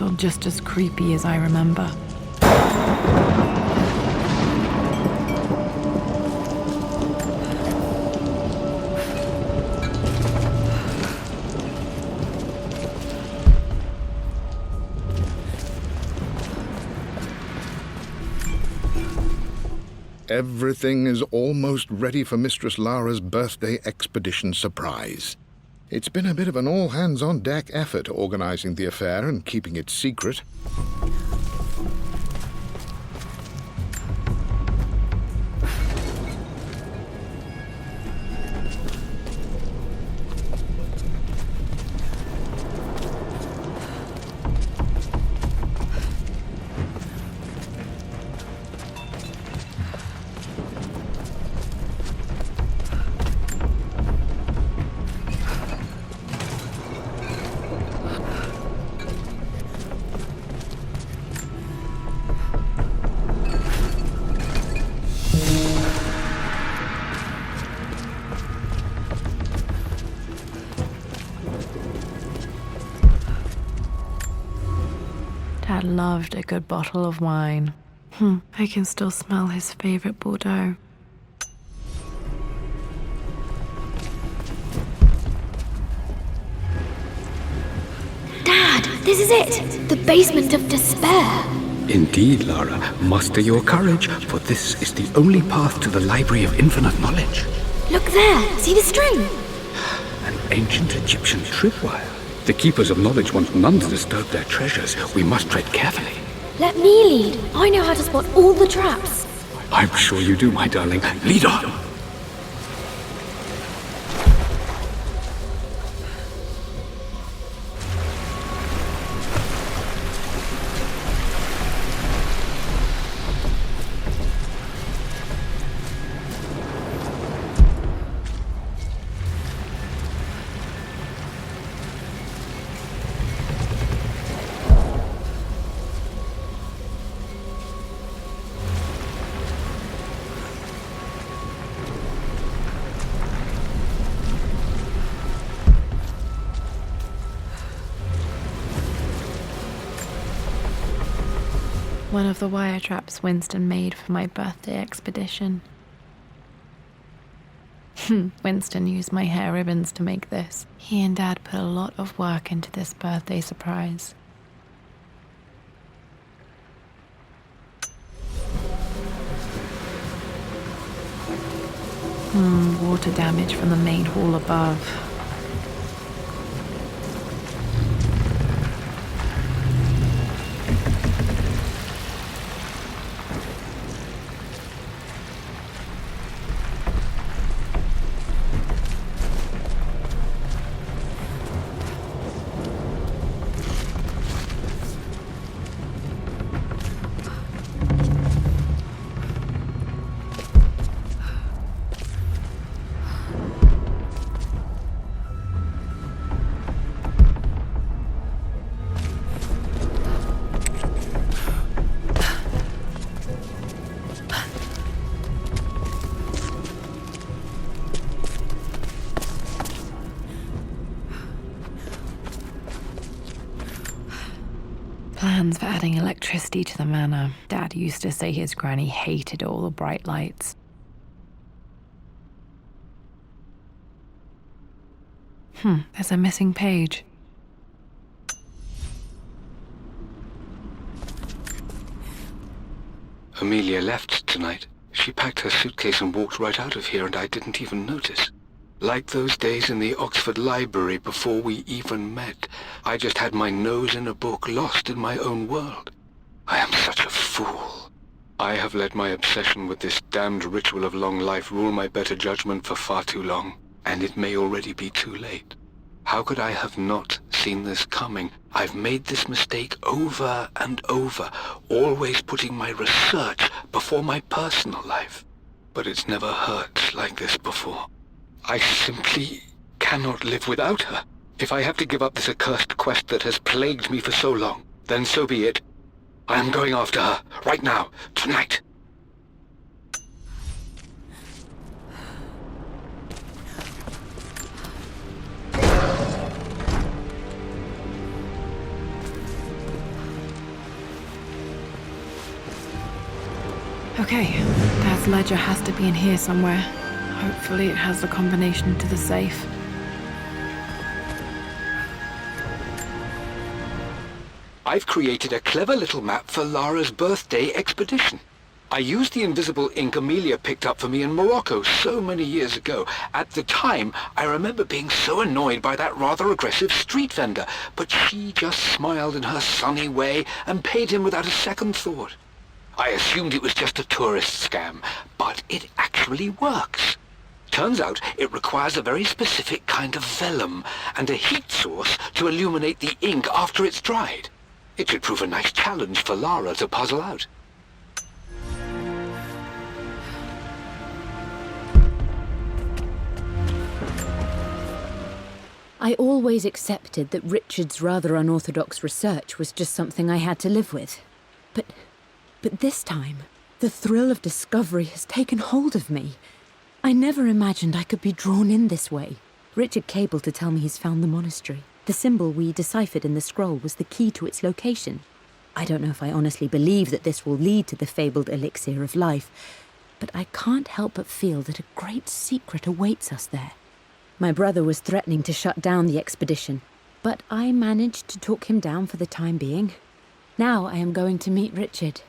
still just as creepy as I remember. Everything is almost ready for Mistress Lara's birthday expedition surprise. It's been a bit of an all-hands-on-deck effort organizing the affair and keeping it secret. Dad loved a good bottle of wine. I can still smell his favorite Bordeaux. Dad, this is it! The basement of despair! Indeed, Lara. Muster your courage, for this is the only path to the Library of Infinite Knowledge. Look there! See the string? An ancient Egyptian tripwire. The Keepers of Knowledge want none to disturb their treasures. We must tread carefully. Let me lead. I know how to spot all the traps. I'm sure you do, my darling. Lead on! One of the wire traps Winston made for my birthday expedition. Winston used my hair ribbons to make this. He and Dad put a lot of work into this birthday surprise. Water damage from the main hall above. Plans for adding electricity to the manor. Dad used to say his granny hated all the bright lights. There's a missing page. Amelia left tonight. She packed her suitcase and walked right out of here, and I didn't even notice. Like those days in the Oxford Library before we even met. I just had my nose in a book, lost in my own world. I am such a fool. I have let my obsession with this damned ritual of long life rule my better judgment for far too long, and it may already be too late. How could I have not seen this coming? I've made this mistake over and over, always putting my research before my personal life. But it's never hurt like this before. I simply cannot live without her. If I have to give up this accursed quest that has plagued me for so long, then so be it. I am going after her, right now, tonight. Okay, Dad's ledger has to be in here somewhere. Hopefully it has the combination to the safe. I've created a clever little map for Lara's birthday expedition. I used the invisible ink Amelia picked up for me in Morocco so many years ago. At the time, I remember being so annoyed by that rather aggressive street vendor, but she just smiled in her sunny way and paid him without a second thought. I assumed it was just a tourist scam, but it actually works. Turns out it requires a very specific kind of vellum and a heat source to illuminate the ink after it's dried. It should prove a nice challenge for Lara to puzzle out. I always accepted that Richard's rather unorthodox research was just something I had to live with. But this time, the thrill of discovery has taken hold of me. I never imagined I could be drawn in this way. Richard cabled to tell me he's found the monastery. The symbol we deciphered in the scroll was the key to its location. I don't know if I honestly believe that this will lead to the fabled elixir of life, but I can't help but feel that a great secret awaits us there. My brother was threatening to shut down the expedition, but I managed to talk him down for the time being. Now I am going to meet Richard.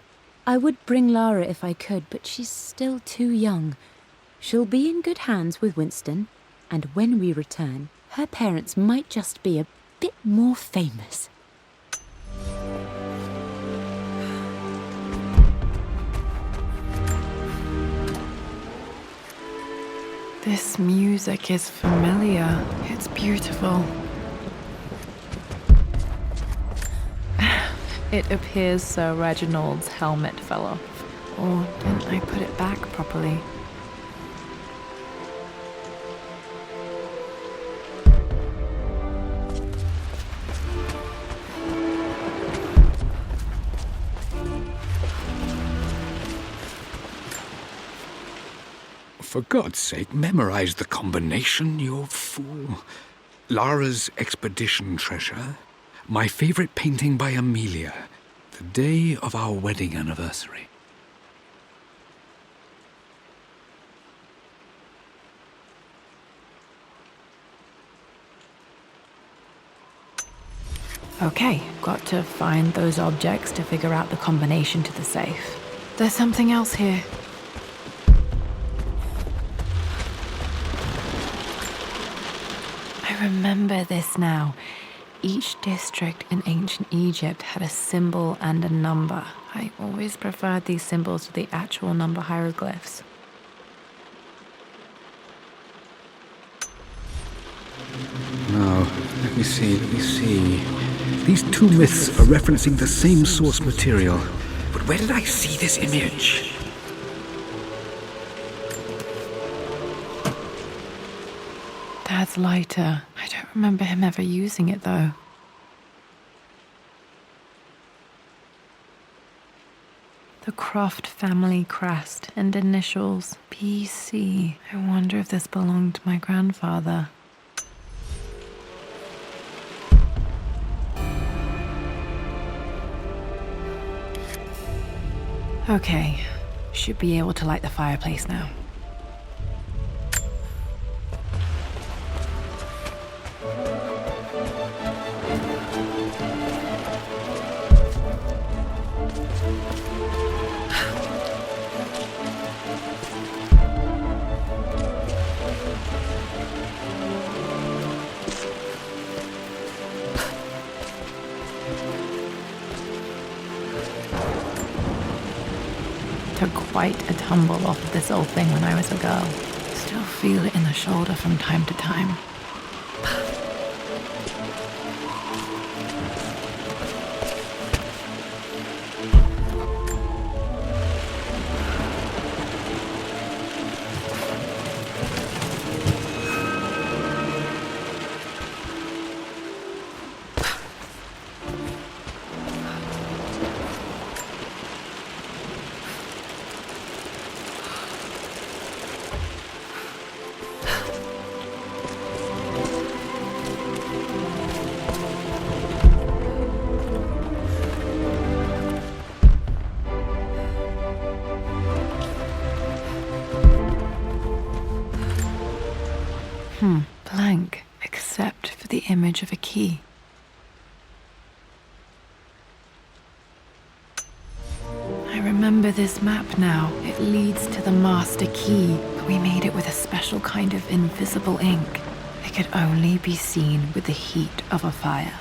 I would bring Lara if I could, but she's still too young. She'll be in good hands with Winston, and when we return, her parents might just be a bit more famous. This music is familiar. It's beautiful. It appears Sir Reginald's helmet fell off. Or didn't I put it back properly? For God's sake, memorize the combination, you fool. Lara's expedition treasure. My favorite painting by Amelia. The day of our wedding anniversary. Okay, got to find those objects to figure out the combination to the safe. There's something else here. I remember this now. Each district in ancient Egypt had a symbol and a number. I always preferred these symbols to the actual number hieroglyphs. Now, let me see. These two myths are referencing the same source material. But where did I see this image? Dad's lighter. I don't remember him ever using it, though. The Croft family crest and initials PC. I wonder if this belonged to my grandfather. Okay, should be able to light the fireplace now. Took quite a tumble off of this old thing when I was a girl. Still feel it in the shoulder from time to time. Blank, except for the image of a key. I remember this map now. It leads to the master key, but we made it with a special kind of invisible ink. It could only be seen with the heat of a fire.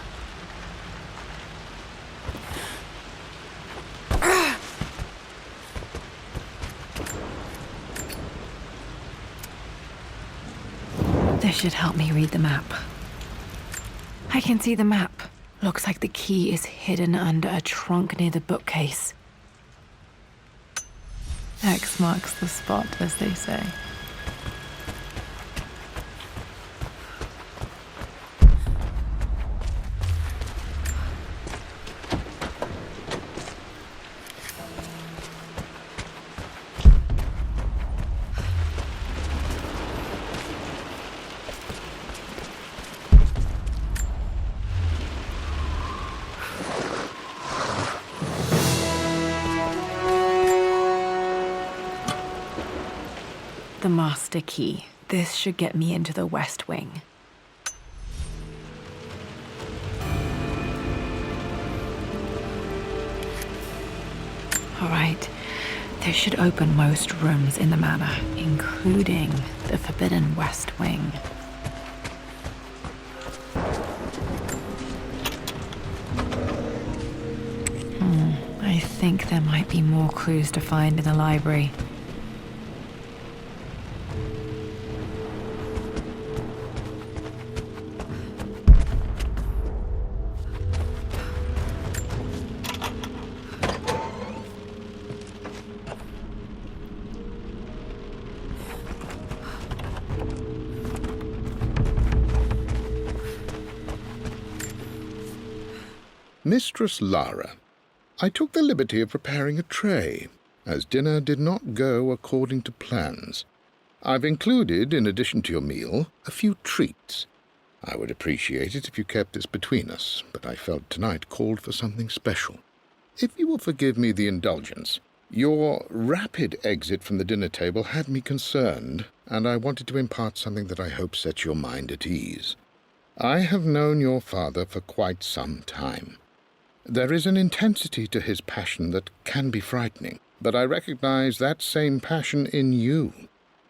This should help me read the map. I can see the map. Looks like the key is hidden under a trunk near the bookcase. X marks the spot, as they say. The master key. This should get me into the West Wing. All right. This should open most rooms in the manor, including the forbidden West Wing. I think there might be more clues to find in the library. Mistress Lara, I took the liberty of preparing a tray, as dinner did not go according to plans. I've included, in addition to your meal, a few treats. I would appreciate it if you kept this between us, but I felt tonight called for something special. If you will forgive me the indulgence, your rapid exit from the dinner table had me concerned, and I wanted to impart something that I hope sets your mind at ease. I have known your father for quite some time. There is an intensity to his passion that can be frightening, but I recognize that same passion in you.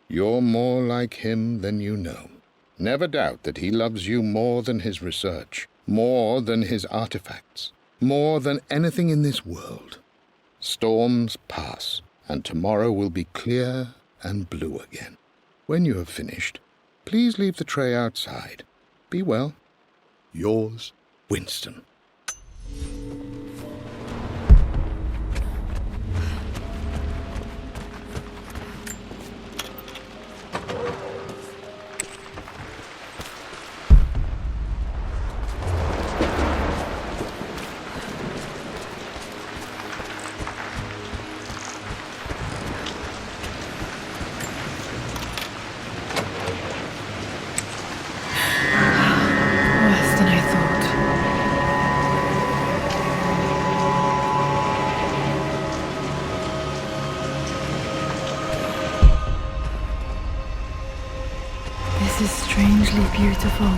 You're more like him than you know. Never doubt that he loves you more than his research, more than his artifacts, more than anything in this world. Storms pass, and tomorrow will be clear and blue again. When you have finished, please leave the tray outside. Be well. Yours, Winston. Worse than I thought. This is strangely beautiful.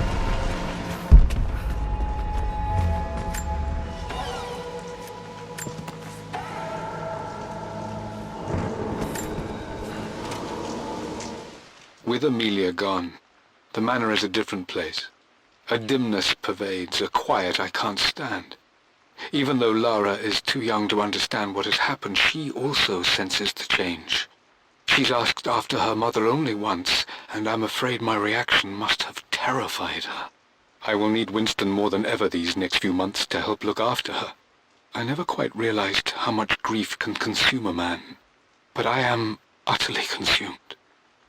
With Amelia gone, the manor is a different place. A dimness pervades, a quiet I can't stand. Even though Lara is too young to understand what has happened, she also senses the change. She's asked after her mother only once, and I'm afraid my reaction must have terrified her. I will need Winston more than ever these next few months to help look after her. I never quite realized how much grief can consume a man, but I am utterly consumed.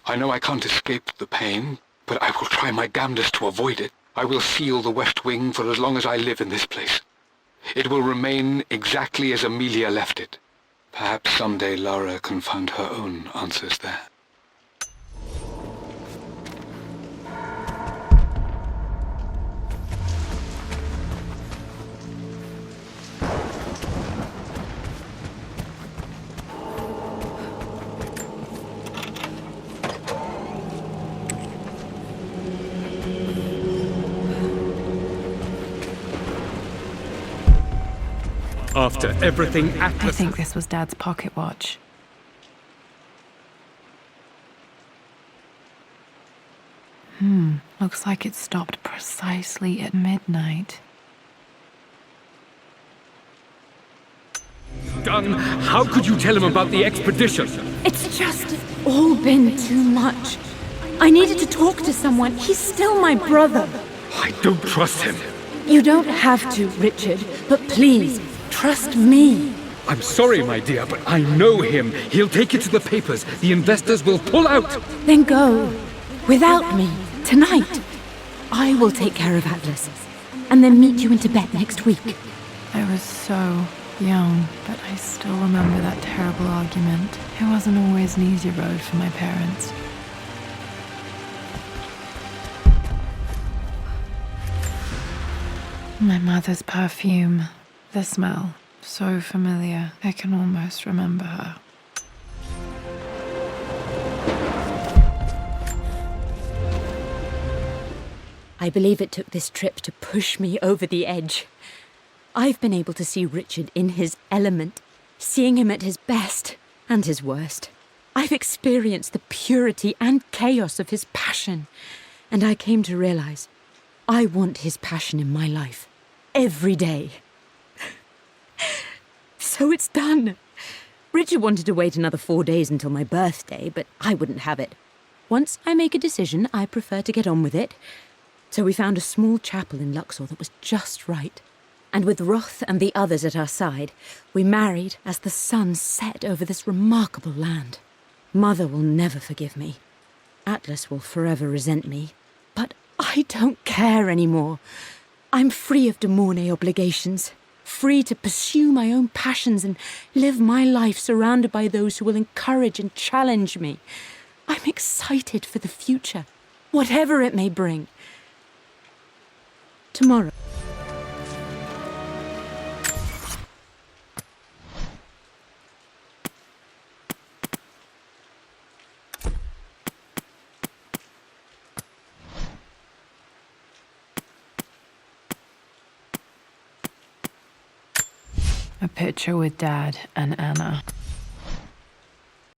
I know I can't escape the pain, but I will try my damnedest to avoid it. I will seal the West Wing for as long as I live in this place. It will remain exactly as Amelia left it. Perhaps someday Lara can find her own answers there. After everything I Atlas... think this was Dad's pocket watch. Looks like it stopped precisely at midnight. Done. How could you tell him about the expedition? It's just all been too much. I needed to talk to someone. He's still my brother. I don't trust him. You don't have to, Richard, but please, trust me. I'm sorry, my dear, but I know him. He'll take it to the papers. The investors will pull out. Then go. Without me. Tonight. I will take care of Atlas. And then meet you in Tibet next week. I was so young, but I still remember that terrible argument. It wasn't always an easy road for my parents. My mother's perfume. The smell. So familiar. I can almost remember her. I believe it took this trip to push me over the edge. I've been able to see Richard in his element, seeing him at his best and his worst. I've experienced the purity and chaos of his passion, and I came to realize I want his passion in my life every day. So it's done. Richard wanted to wait another 4 days until my birthday, but I wouldn't have it. Once I make a decision, I prefer to get on with it. So we found a small chapel in Luxor that was just right. And with Roth and the others at our side, we married as the sun set over this remarkable land. Mother will never forgive me. Atlas will forever resent me. But I don't care anymore. I'm free of De Mornay obligations, free to pursue my own passions and live my life surrounded by those who will encourage and challenge me. I'm excited for the future, whatever it may bring. Tomorrow. A picture with Dad and Anna.